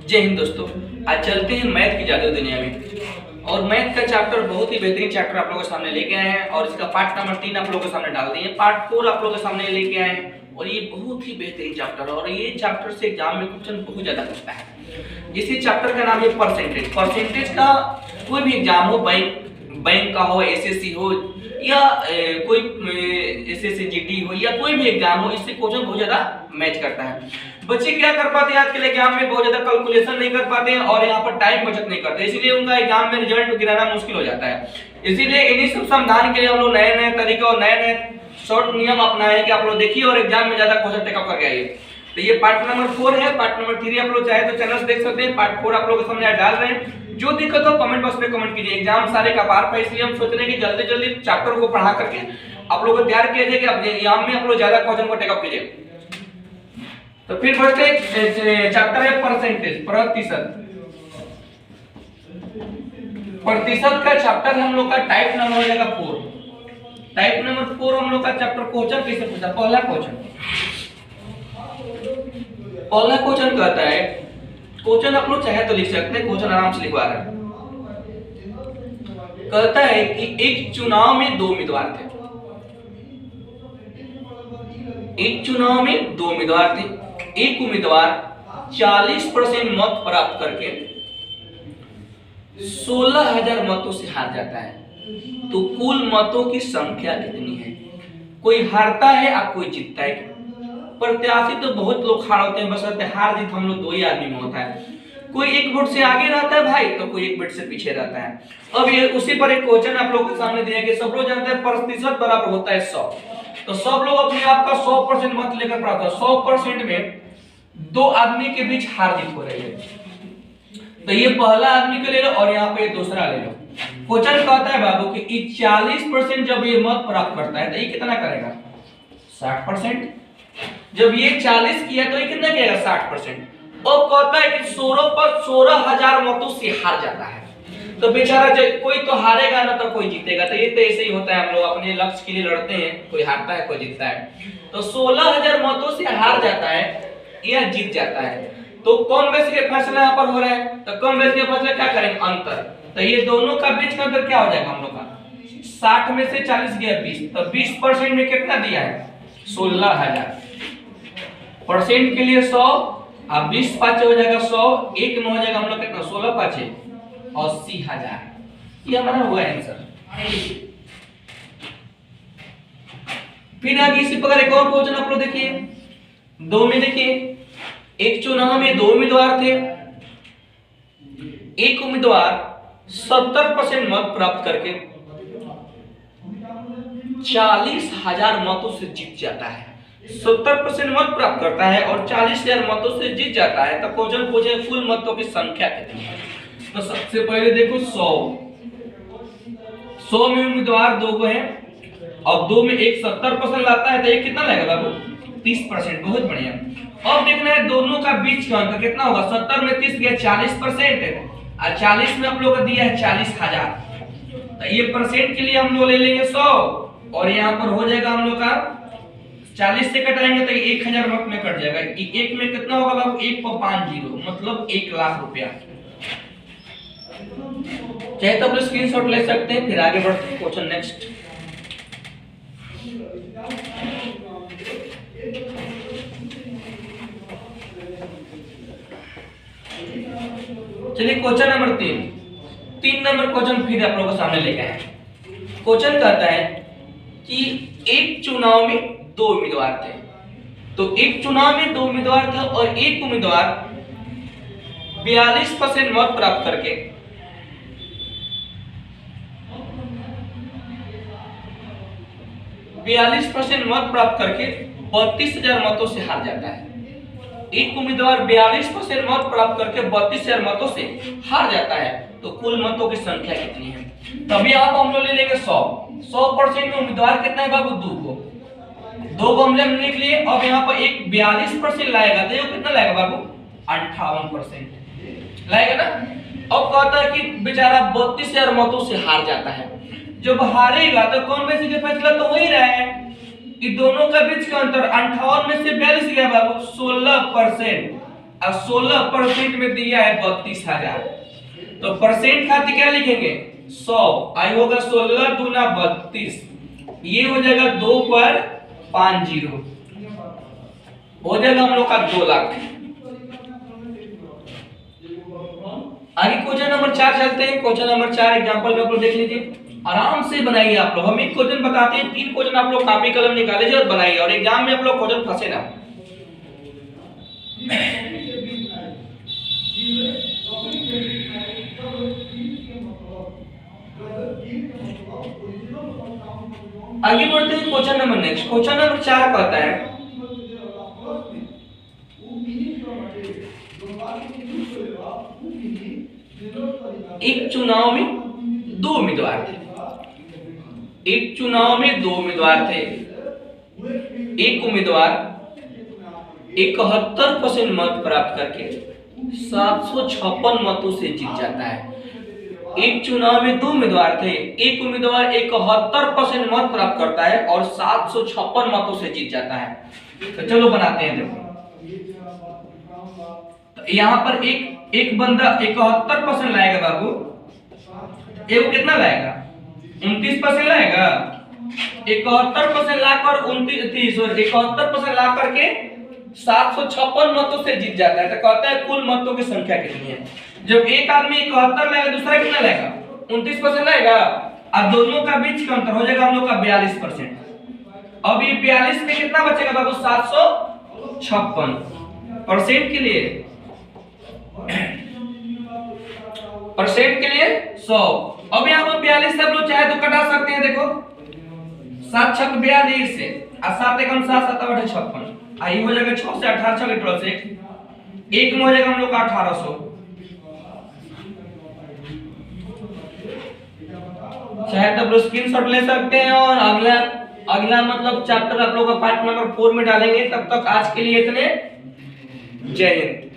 जय हिंद दोस्तों। आज चलते हैं मैथ की जादू दुनिया में। और मैथ का चैप्टर बहुत ही बेहतरीन चैप्टर आप लोगों के सामने लेके आए हैं और इसका पार्ट नंबर 3 आप लोगों के सामने डाल दिए, पार्ट 4 आप लोगों के सामने लेके आए हैं। और ये बहुत ही बेहतरीन चैप्टर है और ये चैप्टर से एग्जाम में क्वेश्चन बहुत ज्यादा पूछता है। इसी चैप्टर का नाम है परसेंटेज। परसेंटेज का कोई भी एग्जाम हो, बैंक का हो, एसएससी हो या कोई एसएससी जीडी हो या कोई भी एग्जाम हो, इससे क्वेश्चन बहुत ज्यादा मैच करता है। बच्चे क्या कर पाते हैं आज के एग्जाम में, बहुत ज्यादा कैलकुलेशन नहीं कर पाते हैं और यहाँ पर टाइम बचत नहीं करते, इसीलिए उनका एग्जाम में रिजल्ट गिराना मुश्किल हो जाता है। इसीलिए इन्हीं सब समाधान के लिए हम लोग नए नए तरीके और नए नए शॉर्ट नियम अपनाए कि आप लोग देखिए और एग्जाम में ज्यादा क्वेश्चन टेकअप करके आइए। तो ये पार्ट नंबर 4 है। पार्ट नंबर 3 आप लोग चाहे तो चैनल से देख सकते हैं। पार्ट 4 आप लोगों के सामने डाल रहे हैं। जो दिक्कत हो कमेंट बॉक्स में कमेंट कीजिए। एग्जाम सारे कपार पर, इसलिए हम सोच रहे हैं कि जल्दी जल्दी चैप्टर को पढ़ा करके आप लोगों को तैयार किया जाए कि अपने एग्जाम में आप लोग ज्यादा क्वेश्चन को टेकअप कीजिए। तो फिर बढ़ते चैप्टर है परसेंटेज, प्रतिशत। प्रतिशत का चैप्टर हम लोग का टाइप नंबर हो जाएगा 4। टाइप नंबर 4 हम लोग का चैप्टर क्वेश्चन कैसे पूछा। पहला क्वेश्चन कहता है, क्वेश्चन आप लोग चाहे तो लिख सकते हैं, क्वेश्चन आराम से लिखवा रहे हैं। कहता है कि एक चुनाव में 2 उम्मीदवार थे। एक चुनाव में 2 उम्मीदवार थे। एक उम्मीदवार 40% मत प्राप्त करके 16,000 मतों से हार जाता है। तो कुल मतों की संख्या कितनी है। कोई हारता है और कोई जीतता है। प्रत्याशी तो बहुत लोग खड़ा होते हैं, बस हार जीत हम लोग 2 ही आदमी में होता है। कोई 1 वोट से आगे रहता है भाई, तो कोई 1 वोट से पीछे रहता है। अब ये उसी पर एक क्वेश्चन आप लोगों के सामने दिया कि सब लोग जानते हैं प्रतिशत बराबर होता है 100। तो सब लोग अपने आप का 100% मत लेकर प्राप्त होता है। 100% में 2 आदमी के बीच हार जीत हो रही है। तो ये पहला आदमी को ले लो और यहाँ पे दूसरा ले लो। क्वेश्चन कहता है बाबू कि 40% जब ये मत प्राप्त करता है तो ये कितना करेगा, 60%। जब ये 40 किया तो ये कितना करेगा, 60%। और कहता है कि 16,000 मतों से हार जाता है। तो बेचारा कोई तो हारेगा ना तो कोई जीतेगा। तो ये तो ऐसे ही होता है, हम लोग अपने लक्ष्य के लिए लड़ते हैं, कोई हारता है कोई जीतता है। तो 16,000 मतों से हार जाता है या जीत जाता है। तो कम बेसी के फैसला यहाँ पर हो रहा है। तो कम बेसी के फैसला क्या करेंगे, अंतर। तो ये दोनों का बीच का अंतर क्या हो जाएगा हम लोग का, 60 में से 40 गया 20। तो 20% में कितना दिया है, 16,000। परसेंट के लिए 100 और 20 पाँच हो जाएगा 100, 1 में हो जाएगा हम लोग कितना, 16 पाँच 80,000। ये हमारा हुआ आंसर। फिर आगे इसी प्रकार एक और क्वेश्चन आप लोग देखिए। 2 में देखिए, एक चुनाव में 2 उम्मीदवार थे। एक उम्मीदवार 70% मत प्राप्त करके 40,000 मतों से जीत जाता है। 70% मत प्राप्त करता है और 40,000 मतों से जीत जाता है। तो क्वेश्चन पूछे कुल मतों की संख्या कितनी है। तो सबसे पहले देखो 100 में उम्मीदवार 2 को है और 2 में एक 70% लाता है तो एक कितना लगेगा बाबू, 30%। बहुत बढ़िया। अब देखना है दोनों का बीच का अंतर कितना होगा। 70 में 30 गया 40% और 40 में हम लोग को दिया है 40,000। तो ये परसेंट के लिए हम लोग ले लेंगे 100 और यहाँ पर हो जाएगा हम लोग का 40 से कटाएंगे तो 1,000 मत में कट जाएगा। एक में कितना होगा बाबू, 1 पर 5 जीरो मतलब 1 लाख रुपया। चाहे तो आप लोग स्क्रीनशॉट ले सकते हैं। फिर आगे बढ़ते हैं क्वेश्चन नेक्स्ट। चलिए क्वेश्चन नंबर 3 नंबर क्वेश्चन फिर आप लोगों के सामने लेके आए। क्वेश्चन कहता है कि एक चुनाव में 2 उम्मीदवार थे। तो एक चुनाव में 2 उम्मीदवार थे और एक उम्मीदवार 42% मत प्राप्त करके 42% मत प्राप्त करके 32,000 मतों से हार जाता है। एक उम्मीदवार 42% मत प्राप्त करके 32,000 मतों से हार जाता है। तो कुल मतों की संख्या कितनी है। तभी आप हम लोग ले लेंगे 100% में उम्मीदवार कितना है बाबू, 2 को हम लिख लिए। अब यहाँ पर एक 42% लाएगा तो ये कितना लाएगा बाबू, 58% लाएगा ना। अब कहता है कि बेचारा 32,000 मतों से हार जाता है। जब हारेगा तो कौन में से फैसला तो हो ही रहा है कि दोनों का बीच का अंतर 58 में से 42 गया बाबू 16%। और 16% में दिया है 32,000। तो परसेंट खातिर क्या लिखेंगे 100, आई होगा 16 दूना 32, ये हो जाएगा 2 पर 5 जीरो, हो जाएगा हम लोग का 2 लाख। आगे क्वेश्चन नंबर 4 चलते हैं। क्वेश्चन नंबर 4 एग्जांपल में आप लोग देख लीजिए, आराम से बनाइए आप लोग। हम एक क्वेश्चन बताते हैं, 3 क्वेश्चन आप लोग कॉपी कलम निकाल लीजिए और बनाइए, और एग्जाम में आप लोग क्वेश्चन फंसे ना। आगे बढ़ते हैं question number next. Question number 4 कहता है एक चुनाव में 2 उम्मीदवार थे। एक चुनाव में 2 उम्मीदवार थे। एक उम्मीदवार 71% मत प्राप्त करके 756 मतों से जीत जाता है। एक चुनाव में 2 उम्मीदवार थे, एक उम्मीदवार 71% मत प्राप्त करता है और 756 मतों से जीत जाता है। तो चलो बनाते हैं। देखो तो यहाँ पर एक बंदा 71% लाएगा बाबू, एक कितना लाएगा 29% लाएगा। 71% लाकर 71% ला करके 756 मतों से जीत जाता है। तो कहता है कुल मतों की संख्या कितनी है। जब एक आदमी 71 लाएगा, दूसरा कितना लाएगा 29% लाएगा, अब दोनों का बीच का अंतर हो जाएगा हम लोग का 42%। अब ये 42 में कितना बचेगा बाबू 756 परसेंट के लिए, परसेंट के लिए 100। अब यहाँ पर 42 से आप लोग चाहे तो कटा सकते हैं। देखो 7 छक 42 से और 7 एकम 7 7 8 56, आई हो जाएगा 6 से 18 6 12 से एक में हो जाएगा हम लोग का 1800। चाहे तो स्क्रीनशॉट ले सकते हैं और अगला मतलब चैप्टर आप लोग का पार्ट नंबर 4 में डालेंगे। तब तक आज के लिए इतने, जय हिंद।